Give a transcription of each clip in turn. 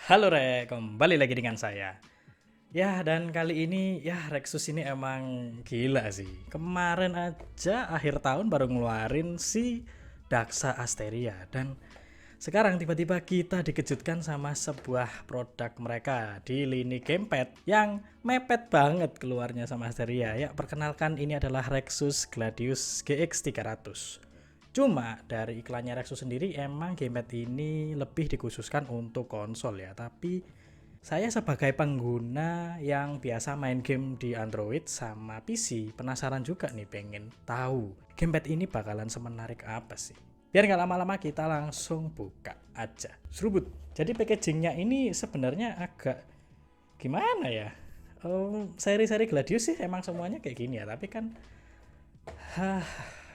Halo Rek, kembali lagi dengan saya. Ya, dan kali ini ya Rexus ini emang gila sih. Kemarin aja akhir tahun baru ngeluarin si Daxa Asteria dan sekarang tiba-tiba kita dikejutkan sama sebuah produk mereka di lini gamepad yang mepet banget keluarnya sama Asteria. Ya, perkenalkan ini adalah Rexus Gladius GX 300. Cuma dari iklannya Rexus sendiri emang gamepad ini lebih dikhususkan untuk konsol ya. Tapi saya sebagai pengguna yang biasa main game di Android sama PC penasaran juga nih pengen tahu gamepad ini bakalan semenarik apa sih. Biar nggak lama-lama kita langsung buka aja. Serubut. Jadi packagingnya ini sebenarnya agak gimana ya? Seri-seri Gladius sih emang semuanya kayak gini ya. Tapi kan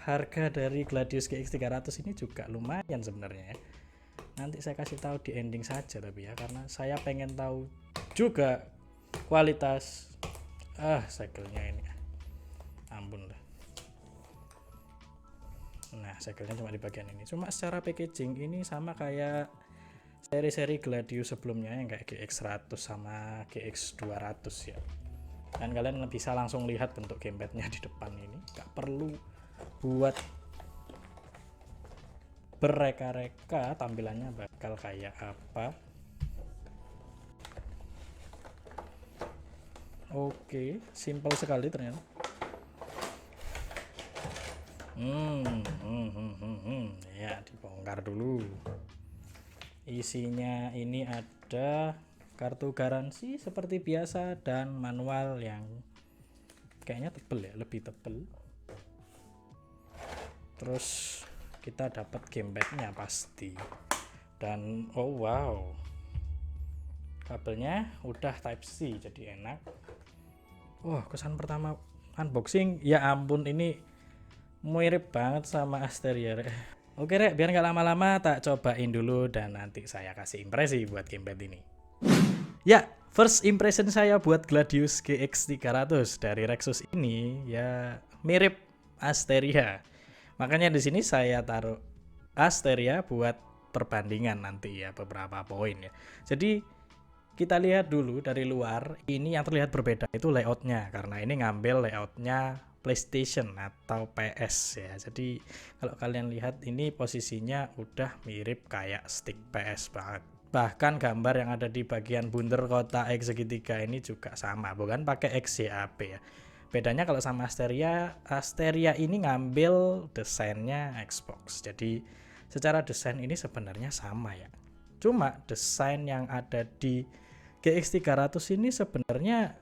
harga dari Gladius GX 300 ini juga lumayan sebenarnya ya. Nanti saya kasih tahu di ending saja tapi ya, karena saya pengen tahu juga kualitas segelnya ini. Ampun lah. Nah, segelnya cuma di bagian ini. Cuma secara packaging ini sama kayak seri-seri Gladius sebelumnya yang kayak GX 100 sama GX 200 ya. Dan kalian bisa langsung lihat bentuk gamepadnya di depan ini. Gak perlu buat berreka-reka tampilannya bakal kayak apa. Oke, simple sekali ternyata. Ya, dibongkar dulu. Isinya ini ada kartu garansi seperti biasa dan manual yang kayaknya tebel ya, lebih tebel. Terus kita dapat gamepadnya pasti. Dan oh wow, kabelnya udah type C jadi enak. Wah, kesan pertama unboxing ya ampun, ini mirip banget sama Asteria Rek. Oke Rek, biar nggak lama-lama tak cobain dulu dan nanti saya kasih impresi buat gamepad ini. Ya, first impression saya buat Gladius GX 300 dari Rexus ini ya mirip Asteria. Makanya di sini saya taruh Asteria buat perbandingan nanti ya, beberapa poin ya. Jadi kita lihat dulu dari luar, ini yang terlihat berbeda itu layoutnya, karena ini ngambil layoutnya PlayStation atau PS ya. Jadi kalau kalian lihat ini posisinya udah mirip kayak stick PS banget. Bahkan gambar yang ada di bagian bunder kotak X segitiga ini juga sama, bukan pakai XYAP ya. Bedanya kalau sama Asteria ini ngambil desainnya Xbox. Jadi secara desain ini sebenarnya sama ya. Cuma desain yang ada di GX 300 ini sebenarnya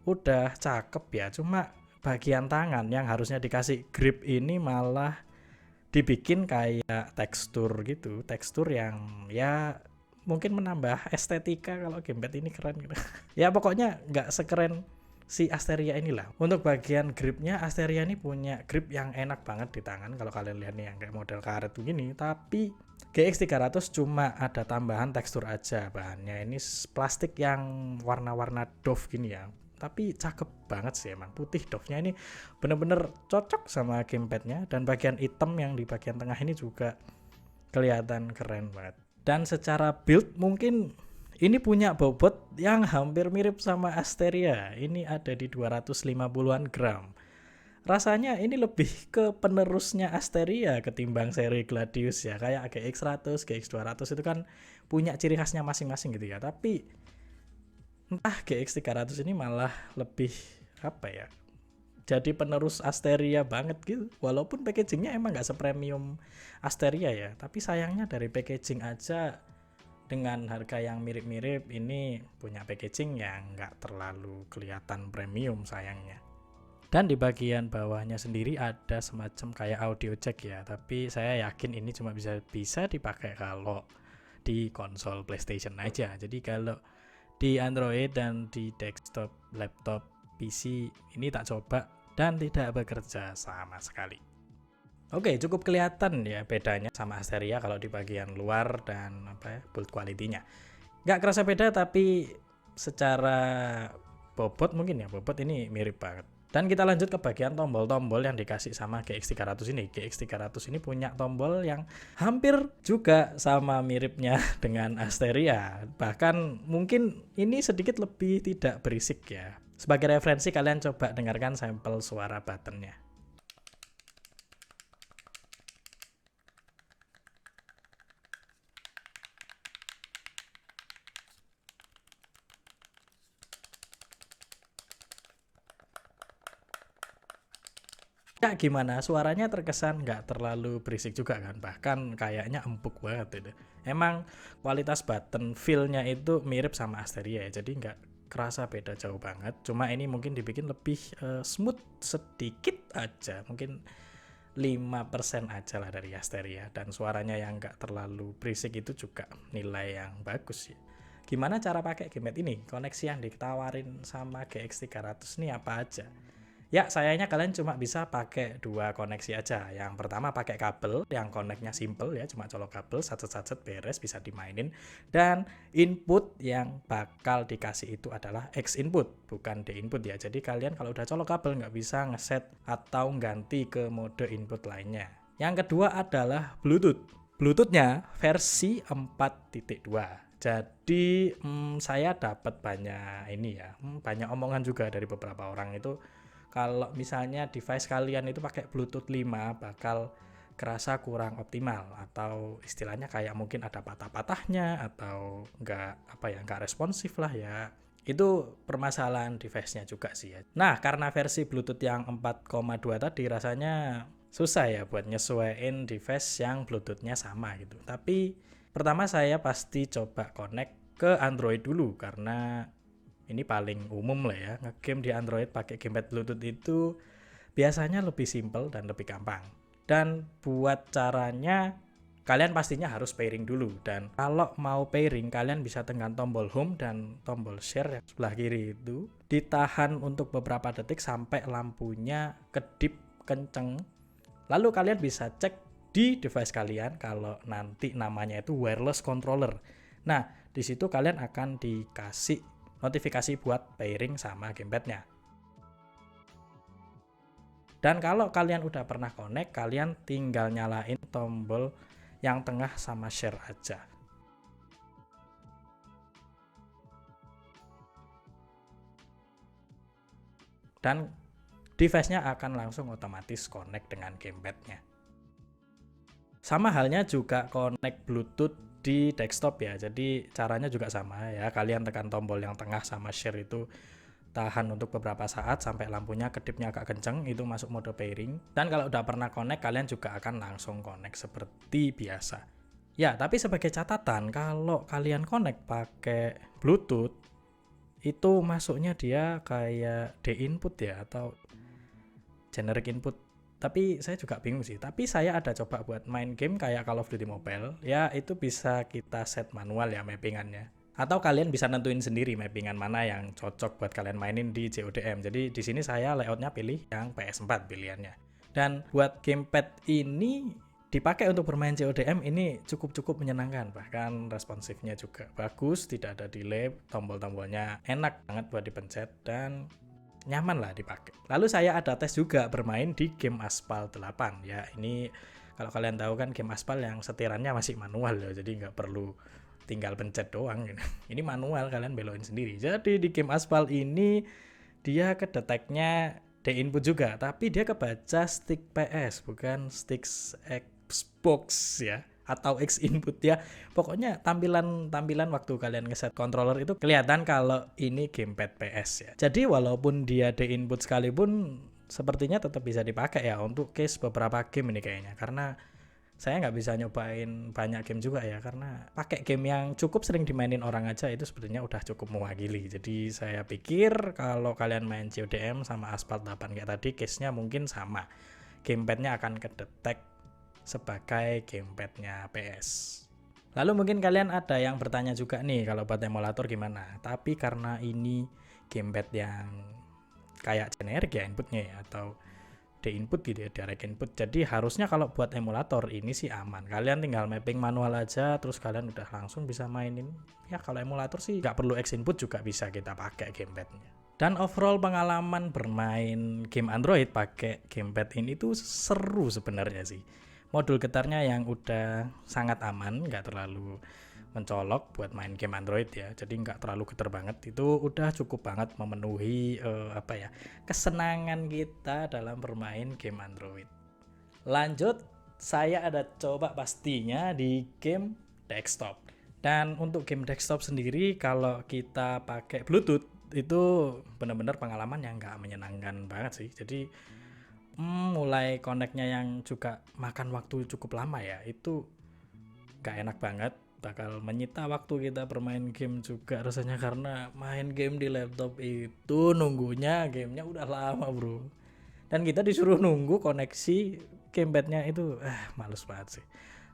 udah cakep ya. Cuma bagian tangan yang harusnya dikasih grip ini malah dibikin kayak tekstur gitu. Tekstur yang ya mungkin menambah estetika kalau gamepad ini keren gitu. Ya pokoknya nggak sekeren si Asteria inilah. Untuk bagian gripnya, Asteria ini punya grip yang enak banget di tangan. Kalau kalian lihat nih yang kayak model karet begini, tapi GX 300 cuma ada tambahan tekstur aja. Bahannya ini plastik yang warna-warna doff gini ya. Tapi cakep banget sih emang. Putih doffnya ini bener-bener cocok sama gamepadnya. Dan bagian hitam yang di bagian tengah ini juga kelihatan keren banget. Dan secara build mungkin ini punya bobot yang hampir mirip sama Asteria. Ini ada di 250-an gram. Rasanya ini lebih ke penerusnya Asteria ketimbang seri Gladius ya. Kayak GX 100, GX 200 itu kan punya ciri khasnya masing-masing gitu ya. Tapi entah GX 300 ini malah lebih apa ya, jadi penerus Asteria banget gitu. Walaupun packagingnya emang gak sepremium Asteria ya. Tapi sayangnya dari packaging aja dengan harga yang mirip-mirip ini punya packaging yang nggak terlalu kelihatan premium sayangnya. Dan di bagian bawahnya sendiri ada semacam kayak audio jack ya, tapi saya yakin ini cuma bisa dipakai kalau di konsol PlayStation aja. Jadi kalau di Android dan di desktop, laptop, PC ini tak coba dan tidak bekerja sama sekali. Oke, cukup kelihatan ya bedanya sama Asteria kalau di bagian luar dan build quality-nya. Nggak kerasa beda, tapi secara bobot mungkin ya, bobot ini mirip banget. Dan kita lanjut ke bagian tombol-tombol yang dikasih sama GX300 ini. GX300 ini punya tombol yang hampir juga sama miripnya dengan Asteria. Bahkan mungkin ini sedikit lebih tidak berisik ya. Sebagai referensi kalian coba dengarkan sampel suara buttonnya. Ya gimana, suaranya terkesan nggak terlalu berisik juga kan, bahkan kayaknya empuk banget itu. Emang kualitas button feel-nya itu mirip sama Asteria ya, jadi nggak kerasa beda jauh banget. Cuma ini mungkin dibikin lebih smooth sedikit aja, mungkin 5% aja lah dari Asteria. Dan suaranya yang nggak terlalu berisik itu juga nilai yang bagus ya. Gimana cara pakai gamepad ini? Koneksi yang ditawarin sama GX300 ini apa aja? Ya, sayangnya kalian cuma bisa pakai 2 koneksi aja. Yang pertama pakai kabel, yang koneknya simple ya, cuma colok kabel, satset-satset beres, bisa dimainin. Dan input yang bakal dikasih itu adalah X input, bukan D input ya. Jadi kalian kalau udah colok kabel nggak bisa ngeset atau ganti ke mode input lainnya. Yang kedua adalah Bluetooth. Bluetoothnya versi 4.2. Jadi saya dapat banyak ini ya, banyak omongan juga dari beberapa orang itu. Kalau misalnya device kalian itu pakai Bluetooth 5 bakal kerasa kurang optimal, atau istilahnya kayak mungkin ada patah-patahnya atau nggak responsif lah ya. Itu permasalahan device-nya juga sih ya. Nah, karena versi Bluetooth yang 4,2 tadi rasanya susah ya buat nyesuaiin device yang Bluetooth-nya sama gitu. Tapi pertama saya pasti coba connect ke Android dulu, karena ini paling umum lah ya, ngegame di Android pakai gamepad Bluetooth itu biasanya lebih simple dan lebih gampang. Dan buat caranya kalian pastinya harus pairing dulu, dan kalau mau pairing kalian bisa tekan tombol home dan tombol share yang sebelah kiri itu, ditahan untuk beberapa detik sampai lampunya kedip kenceng. Lalu kalian bisa cek di device kalian kalau nanti namanya itu wireless controller. Nah, di situ kalian akan dikasih notifikasi buat pairing sama gamepadnya. Dan kalau kalian udah pernah connect, kalian tinggal nyalain tombol yang tengah sama share aja. Dan device-nya akan langsung otomatis connect dengan gamepadnya. Sama halnya juga connect Bluetooth di desktop ya, jadi caranya juga sama ya, kalian tekan tombol yang tengah sama share itu, tahan untuk beberapa saat sampai lampunya kedipnya agak kenceng, itu masuk mode pairing. Dan kalau udah pernah connect, kalian juga akan langsung connect seperti biasa ya. Tapi sebagai catatan, kalau kalian connect pakai Bluetooth itu masuknya dia kayak D input ya, atau generic input. Tapi saya juga bingung sih. Tapi saya ada coba buat main game kayak Call of Duty Mobile. Ya itu bisa kita set manual ya mappingannya. Atau kalian bisa nentuin sendiri mappingan mana yang cocok buat kalian mainin di CODM. Jadi di sini saya layoutnya pilih yang PS4 pilihannya. Dan buat gamepad ini dipakai untuk bermain CODM ini cukup menyenangkan. Bahkan responsifnya juga bagus, tidak ada delay, tombol-tombolnya enak banget buat dipencet dan nyaman lah dipakai. Lalu saya ada tes juga bermain di game Aspal 8 ya. Ini kalau kalian tahu kan game Aspal yang setirannya masih manual ya, jadi nggak perlu tinggal pencet doang gitu. Ini manual, kalian beloin sendiri. Jadi di game Aspal ini dia kedeteknya D input juga, tapi dia kebaca stick PS bukan stick Xbox ya, atau X input ya. Pokoknya tampilan waktu kalian ngeset controller itu kelihatan kalau ini gamepad PS ya. Jadi walaupun dia D input sekalipun sepertinya tetap bisa dipakai ya untuk case beberapa game ini kayaknya, karena saya nggak bisa nyobain banyak game juga ya, karena pakai game yang cukup sering dimainin orang aja itu sebenarnya udah cukup mewakili. Jadi saya pikir kalau kalian main CODM sama Asphalt 8 kayak tadi, case-nya mungkin sama, gamepadnya akan kedetek sebagai gamepadnya PS. Lalu mungkin kalian ada yang bertanya juga nih, kalau buat emulator gimana? Tapi karena ini gamepad yang kayak generik ya inputnya ya, atau D input gitu ya, direct input, jadi harusnya kalau buat emulator ini sih aman. Kalian tinggal mapping manual aja, terus kalian udah langsung bisa mainin ya. Kalau emulator sih nggak perlu X input juga bisa kita pakai gamepadnya. Dan overall pengalaman bermain game Android pakai gamepad ini tuh seru sebenarnya sih. Modul getarnya yang udah sangat aman, nggak terlalu mencolok buat main game Android ya. Jadi nggak terlalu getar banget. Itu udah cukup banget memenuhi kesenangan kita dalam bermain game Android. Lanjut, saya ada coba pastinya di game desktop. Dan untuk game desktop sendiri kalau kita pakai Bluetooth itu benar-benar pengalaman yang nggak menyenangkan banget sih. Jadi mulai connect-nya yang juga makan waktu cukup lama ya, itu nggak enak banget, bakal menyita waktu kita bermain game juga rasanya, karena main game di laptop itu nunggunya gamenya udah lama bro, dan kita disuruh nunggu koneksi gamepadnya itu males banget sih.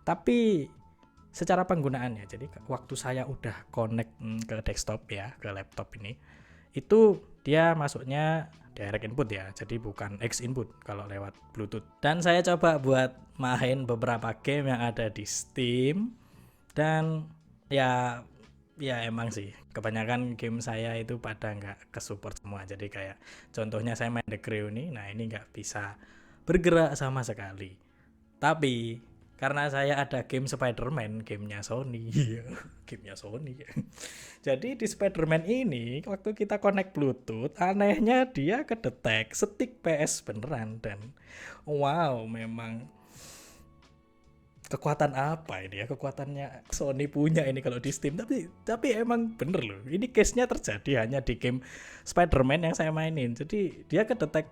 Tapi secara penggunaannya, jadi waktu saya udah connect ke desktop ya, ke laptop ini, itu dia masuknya direct input ya, jadi bukan X input kalau lewat Bluetooth. Dan saya coba buat main beberapa game yang ada di Steam, dan ya emang sih kebanyakan game saya itu pada nggak kesupport semua. Jadi kayak contohnya saya main The Crew nih, nah ini nggak bisa bergerak sama sekali. Tapi karena saya ada game Spider-Man, gamenya Sony, gamenya Sony. Jadi di Spider-Man ini waktu kita connect Bluetooth, anehnya dia kedetek stick PS beneran, dan wow, memang kekuatan apa ini ya, kekuatannya Sony punya ini kalau di Steam. Tapi emang bener loh, ini case-nya terjadi hanya di game Spider-Man yang saya mainin. Jadi dia kedetek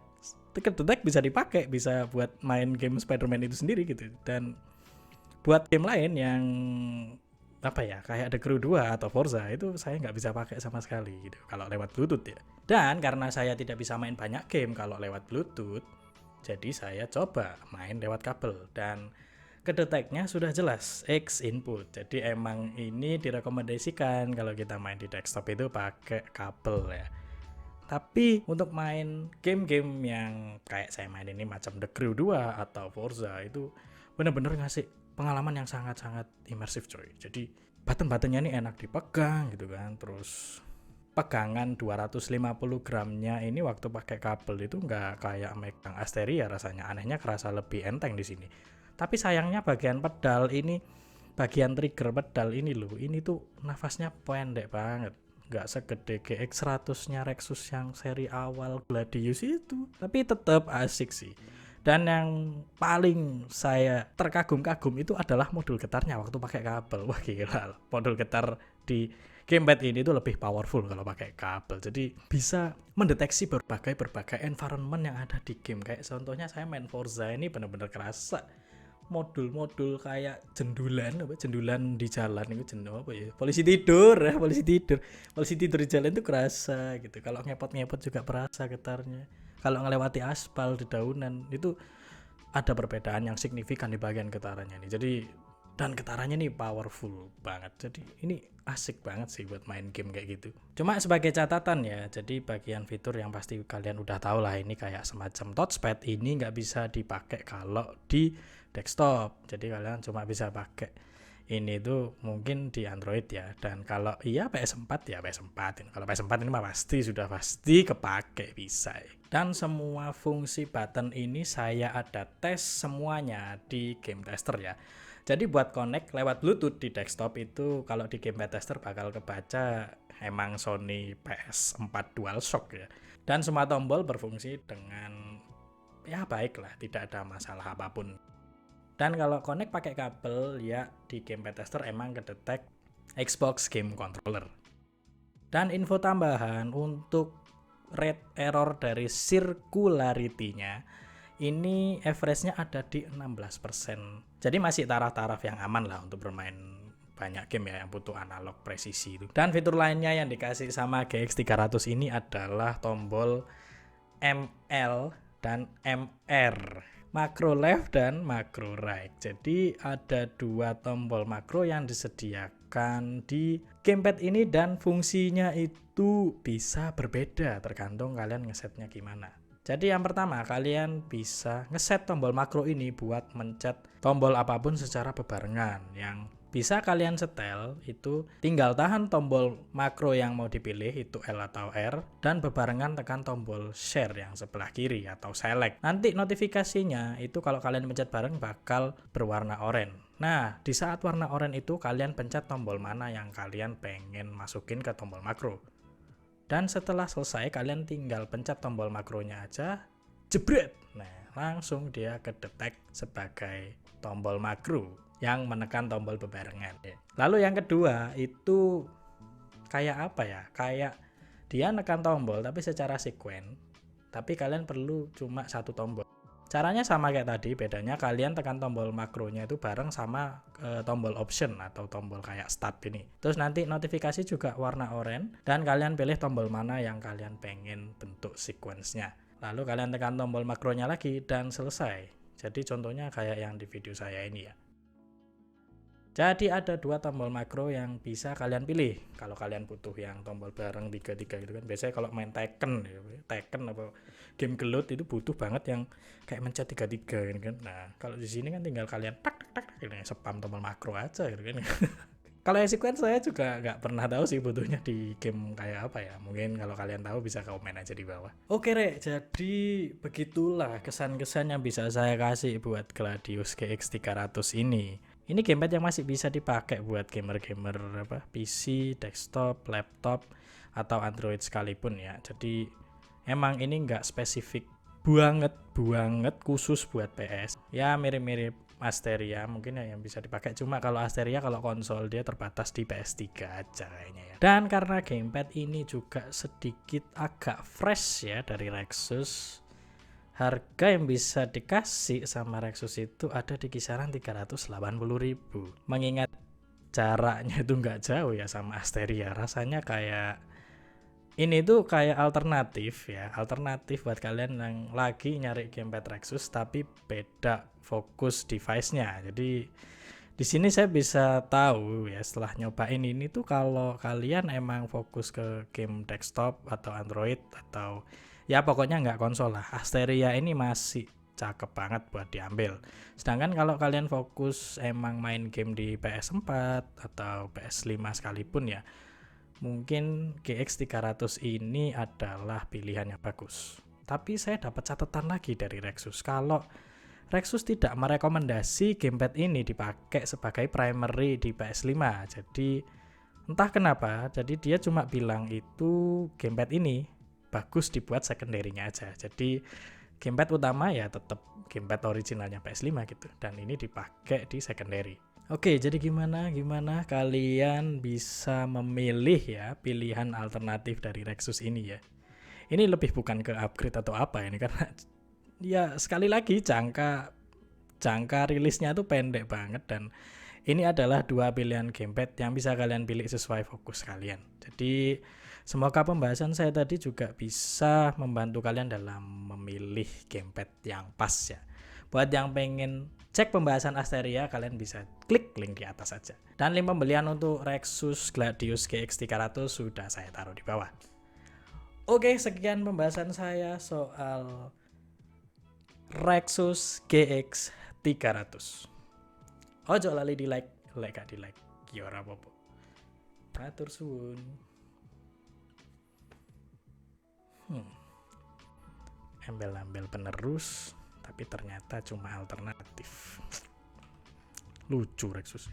bisa dipakai, bisa buat main game Spider-Man itu sendiri gitu. Dan buat game lain yang kayak The Crew 2 atau Forza itu saya nggak bisa pakai sama sekali gitu kalau lewat Bluetooth ya. Dan karena saya tidak bisa main banyak game kalau lewat Bluetooth, jadi saya coba main lewat kabel, dan kedeteknya sudah jelas X input. Jadi emang ini direkomendasikan kalau kita main di desktop itu pakai kabel ya. Tapi untuk main game-game yang kayak saya main ini macam The Crew 2 atau Forza itu bener-bener ngasih pengalaman yang sangat-sangat imersif coy. Jadi button-buttonnya ini enak dipegang gitu kan. Terus pegangan 250 gramnya ini waktu pakai kabel itu nggak kayak megang Asteria rasanya. Anehnya kerasa lebih enteng di sini. Tapi sayangnya bagian pedal ini, bagian trigger pedal ini loh, ini tuh nafasnya pendek banget. Nggak segede GX100-nya Rexus yang seri awal Gladius itu. Tapi tetap asik sih. Dan yang paling saya terkagum-kagum itu adalah modul getarnya waktu pakai kabel. Wah gila, modul getar di gamepad ini tuh lebih powerful kalau pakai kabel. Jadi bisa mendeteksi berbagai environment yang ada di game. Kayak contohnya saya main Forza ini benar-benar kerasa modul-modul kayak jendulan di jalan itu, polisi tidur di jalan itu kerasa gitu. Kalau ngepot juga berasa getarnya. Kalau ngelewati aspal di daunan itu ada perbedaan yang signifikan di bagian getarannya nih. Jadi dan getarannya nih powerful banget. Jadi ini asik banget sih buat main game kayak gitu. Cuma sebagai catatan ya, jadi bagian fitur yang pasti kalian udah tahu lah, ini kayak semacam touchpad ini nggak bisa dipakai kalau di desktop. Jadi kalian cuma bisa pakai ini tuh mungkin di Android ya. Dan kalau iya PS4 ya PS4. Kalau PS4 ini mah pasti kepake bisa. Dan semua fungsi button ini saya ada tes semuanya di Game Tester ya. Jadi buat connect lewat Bluetooth di desktop itu kalau di Game Tester bakal kebaca emang Sony PS4 DualShock ya. Dan semua tombol berfungsi dengan ya baik lah, tidak ada masalah apapun. Dan kalau connect pakai kabel ya di Game Tester emang kedetek Xbox Game Controller. Dan info tambahan untuk rate error dari circularity-nya, ini average-nya ada di 16%. Jadi masih taraf-taraf yang aman lah untuk bermain banyak game ya yang butuh analog presisi itu. Dan fitur lainnya yang dikasih sama GX300 ini adalah tombol ML dan MR, makro left dan makro right. Jadi ada dua tombol makro yang disediakan di gamepad ini, dan fungsinya itu bisa berbeda tergantung kalian ngesetnya gimana. Jadi yang pertama, kalian bisa ngeset tombol makro ini buat mencet tombol apapun secara bebarengan. Yang bisa kalian setel, itu tinggal tahan tombol makro yang mau dipilih, itu L atau R, dan bebarengan tekan tombol share yang sebelah kiri atau select. Nanti notifikasinya itu kalau kalian pencet bareng bakal berwarna oranye. Nah, di saat warna oranye itu kalian pencet tombol mana yang kalian pengen masukin ke tombol makro. Dan setelah selesai kalian tinggal pencet tombol makronya aja, jebret. Nah, langsung dia kedetek sebagai tombol makro yang menekan tombol bebarengan. Lalu yang kedua itu kayak apa ya? Kayak dia nekan tombol tapi secara sekuen. Tapi kalian perlu cuma satu tombol. Caranya sama kayak tadi, bedanya kalian tekan tombol makronya itu bareng sama tombol option atau tombol kayak start ini. Terus nanti notifikasi juga warna oranye dan kalian pilih tombol mana yang kalian pengen bentuk sequence-nya. Lalu kalian tekan tombol makronya lagi dan selesai. Jadi contohnya kayak yang di video saya ini ya. Jadi ada dua tombol makro yang bisa kalian pilih. Kalau kalian butuh yang tombol bareng 3-3 gitu kan. Biasanya kalau main Tekken apa game gelut itu butuh banget yang kayak mencet 3-3 gitu kan. Nah, kalau di sini kan tinggal kalian tak ini spam tombol makro aja gitu kan. Kalau yang sequence saya juga nggak pernah tahu sih butuhnya di game kayak apa ya. Mungkin kalau kalian tahu bisa komen aja di bawah. Oke Rek, jadi begitulah kesan-kesan yang bisa saya kasih buat Gladius GX 300 ini. Ini gamepad yang masih bisa dipakai buat gamer-gamer PC, desktop, laptop, atau Android sekalipun ya. Jadi emang ini nggak spesifik banget khusus buat PS. Ya mirip-mirip Asteria mungkin ya yang bisa dipakai. Cuma kalau Asteria kalau konsol dia terbatas di PS3 aja kayaknya ya. Dan karena gamepad ini juga sedikit agak fresh ya dari Rexus, harga yang bisa dikasih sama Rexus itu ada di kisaran 380.000. Mengingat jaraknya itu nggak jauh ya sama Asteria, rasanya kayak ini tuh kayak alternatif ya, alternatif buat kalian yang lagi nyari gamepad Rexus tapi beda fokus device-nya. Jadi di sini saya bisa tahu ya setelah nyobain ini tuh kalau kalian emang fokus ke game desktop atau Android atau ya pokoknya nggak konsol lah, Asteria ini masih cakep banget buat diambil. Sedangkan kalau kalian fokus emang main game di PS4 atau PS5 sekalipun ya, mungkin GX 300 ini adalah pilihan yang bagus. Tapi saya dapat catatan lagi dari Rexus, kalau Rexus tidak merekomendasi gamepad ini dipakai sebagai primary di PS5. Jadi entah kenapa, jadi dia cuma bilang itu gamepad ini bagus dibuat secondary-nya aja. Jadi gamepad utama ya tetap gamepad originalnya PS5 gitu, dan ini dipakai di secondary. Oke, jadi gimana kalian bisa memilih ya pilihan alternatif dari Rexus ini ya. Ini lebih bukan ke upgrade atau apa ini, karena ya sekali lagi jangka rilisnya tuh pendek banget, dan ini adalah dua pilihan gamepad yang bisa kalian pilih sesuai fokus kalian. Jadi semoga pembahasan saya tadi juga bisa membantu kalian dalam memilih gamepad yang pas ya. Buat yang pengen cek pembahasan Asteria, kalian bisa klik link di atas saja. Dan link pembelian untuk Rexus Gladius GX 300 sudah saya taruh di bawah. Oke, sekian pembahasan saya soal Rexus GX 300. Ojo lali di like gak di like, ya ora apa-apa. Atur suwun. Embel-embel penerus, tapi ternyata cuma alternatif. Lucu Rexus.